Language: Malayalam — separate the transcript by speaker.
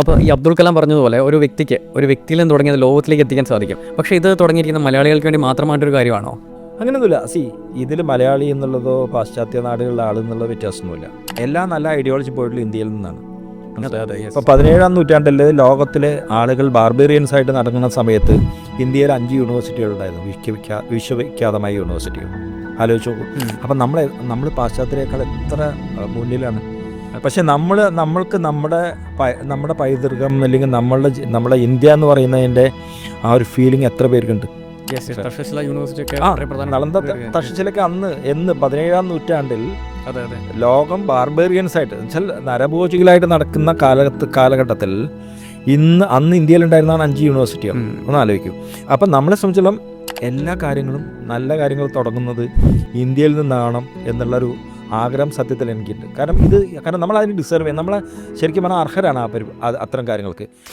Speaker 1: അപ്പോൾ ഈ അബ്ദുൾ കലാം പറഞ്ഞതുപോലെ ഒരു വ്യക്തിയിൽ നിന്ന് തുടങ്ങിയത് ലോകത്തിലേക്ക് എത്തിക്കാൻ സാധിക്കും. പക്ഷേ ഇത് തുടങ്ങിയിരിക്കുന്ന മലയാളികൾക്ക് വേണ്ടി മാത്രമായിട്ടൊരു കാര്യമാണോ?
Speaker 2: അങ്ങനെയൊന്നുമില്ല. ഇതിൽ മലയാളി എന്നുള്ളതോ പാശ്ചാത്യ നാടുകളിലെ ആളെന്നുള്ള വ്യത്യാസമൊന്നുമില്ല. എല്ലാ നല്ല ഐഡിയോളജി പോയിട്ടുള്ള ഇന്ത്യയിൽ നിന്നാണ്. ഇപ്പോൾ 17-ാം നൂറ്റാണ്ടിൽ ലോകത്തിലെ ആളുകൾ ബാർബേറിയൻസ് ആയിട്ട് നടക്കുന്ന സമയത്ത് ഇന്ത്യയിൽ 5 യൂണിവേഴ്സിറ്റികളുണ്ടായിരുന്നു, വിശ്വവിഖ്യാതമായ യൂണിവേഴ്സിറ്റികൾ. ആലോചിച്ച് നോക്കും. അപ്പം നമ്മൾ പാശ്ചാത്യരെക്കാൾ എത്ര മുന്നിലാണ്. പക്ഷെ നമ്മൾക്ക് നമ്മുടെ പൈതൃകം അല്ലെങ്കിൽ നമ്മളെ ഇന്ത്യ എന്ന് പറയുന്നതിൻ്റെ ആ ഒരു ഫീലിംഗ് എത്ര പേർക്കുണ്ട്? നളന്ദ തക്ഷശിലയൊക്കെ എന്ന് 17-ാം നൂറ്റാണ്ടിൽ ലോകം ബാർബേറിയൻസ് ആയിട്ട് വെച്ചാൽ നരഭോജികളായിട്ട് നടക്കുന്ന കാലഘട്ടത്തിൽ അന്ന് ഇന്ത്യയിലുണ്ടായിരുന്നതാണ് 5 യൂണിവേഴ്സിറ്റികൾ. ഒന്ന് ആലോചിക്കും. അപ്പം നമ്മളെ സംബന്ധിച്ചിടത്തോളം എല്ലാ കാര്യങ്ങളും നല്ല കാര്യങ്ങൾ തുടങ്ങുന്നത് ഇന്ത്യയിൽ നിന്നാണ് എന്നുള്ളൊരു ആഗ്രഹം സത്യത്തിൽ എനിക്കുണ്ട്. കാരണം നമ്മൾ അതിന് ഡിസേർവ് ചെയ്യും. നമ്മളെ ശരിക്കും പറഞ്ഞാൽ അർഹരാണ് അത്തരം കാര്യങ്ങൾക്ക്.